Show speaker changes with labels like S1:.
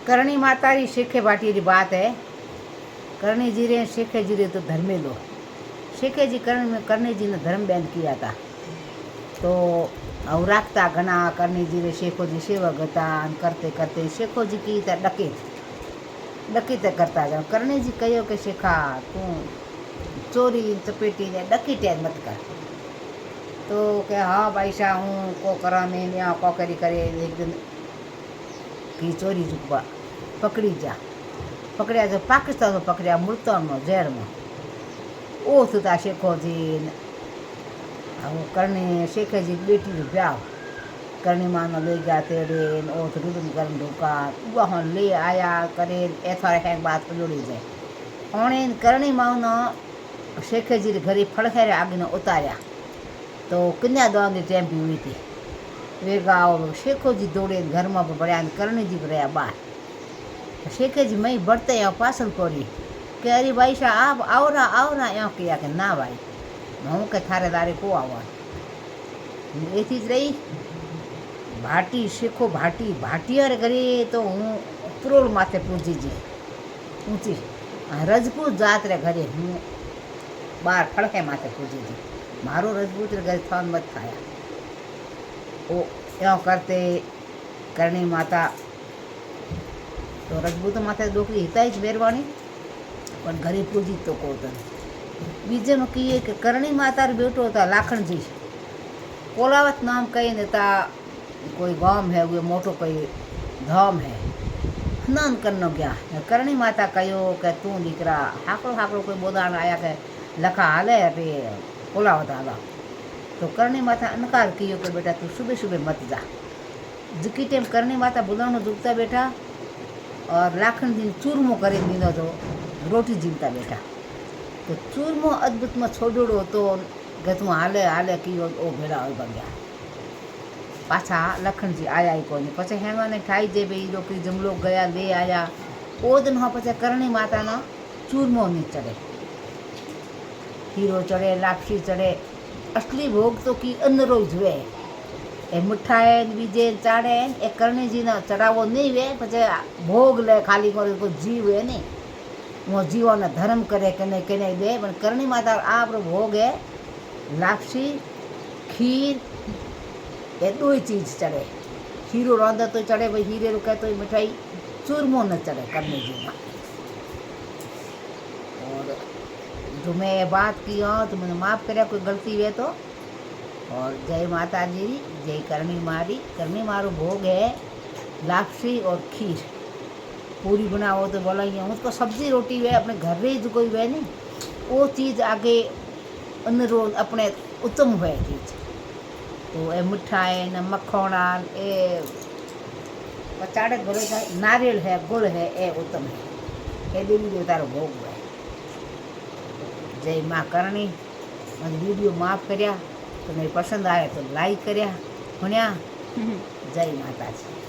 S1: करणी माता री शेखे भाटी री बात है। करणी जी रे शेखे जी रे तो धर्मे लो। शेखे जी करणी जी ने धर्म बंद किया था तो और राखता घना करणी जी रे शेखो जी सेवक था। करते करते शेखो जी की त डकीत करता जाओ। करणी जी कहो कि शेखा तू चोरी चपेटी ने डकीटिया मत कर। तो के हाँ भाई शाह हूँ को करा में या को करी करे एक दिन की चोरी चुकवा पकड़ी जा। पकड़िया जो पाकिस्तान में पकड़िया मुल्तान में जेल में ओ था शेखो जी करणी शेखे जी बेटी रो ब्याह करणी माँ ले गया तेरे ओथ रुदन कर ढूका वहाँ ले आया करे एथारे है बात जोड़ी जाए होने करणी माँ न शेखे जी घरे फड़खेरे आगे न उतारिया तो कन्या दान की टेम भी हुई थी। वेगा और शेखो जी दौड़े घर में बढ़िया करणी जी रहा बाहर। शेखे जी मई बढ़ते यहाँ पासल पड़ी कि अरे भाई साहब आओ ना यहाँ किया कि ना भाई हूँ के थारे दारे को आवा ए चीज रही भाटी शेखो भाटी भाटियार घरे तो हूँ त्रोड़ माथे पूजी जी ऊँची रजपूत जात रे घरे हूँ बार फड़के माथे पूजी जी मारो रजपूत रे घरे थान मत खाया ओ यो करते करणी माता तो रजपूत माथे डोकरी हिता ही मेहरबानी पर घरे पूजी तो कोतन बीजे में कहिए कि करणी माता रे बेटो था लाखन जी कोलावत नाम कही नेता कोई गांव है वो मोटो कोई धाम है स्नान करनो गया करणी माता कहो कि तू दीकरा हाकड़ो हाकड़ो कोई बोदान आया के लखा हाले अरे कोलावत आला तो करणी माता इनकार कियो कि बेटा तू सुबह सुबह मत जा। जिकी टाइम करणी माता बुदानो झुकता बैठा और लाखन दिन चूरमो करे दीनो तो रोटी जीमता बैठा तो चूरमो अद्भुत में छोड़ो तो गतु हाले हाले कियो ओ भेड़ा हो गया पाछा लखन जी आया ही कोई पछे हेंगा ने ठाई जे भाई लोग जमलो गया ले आया ओ दिन हाँ पछे करणी माता ना चूरमो नहीं चढ़े हीरो चढ़े लापसी चढ़े असली भोग तो की अन्न रोज हुए ए मिठाई बीजे चाड़े ए करणी जी ने चढ़ावो नहीं हुए पछे भोग ले खाली करे को जीव है नहीं वो जीवो ने धर्म करे कने कने दे पर करणी माता आप भोग है लापसी खीर ये दो ही चीज चढ़े हीरो रौंदा तो चढ़े भाई हीरे रुके तो मिठाई चूरमो न चढ़े करणी जी में। और जो मैं ये बात की हूँ तो मैंने माफ़ करे कोई गलती हुए तो। और जय माता जी जय करणी मारी करणी मारो भोग है लापसी और खीर पूरी बनाओ तो बोला ये उसको सब्जी रोटी हुए अपने घर में जो कोई हुए नहीं वो चीज़ आगे अन्न रोज अपने उत्तम हुए चीज़ तो ए मिठाई न मखोड़ा ए पचाड़े भरे नारियल है गुड़ है ए उत्तम है ए देवी देवतारो भोग है। जय माँ करणी मुझे वीडियो माफ़ कर्या तो मेरी पसंद आए तो लाइक कर्या सुनिया जय माता जी।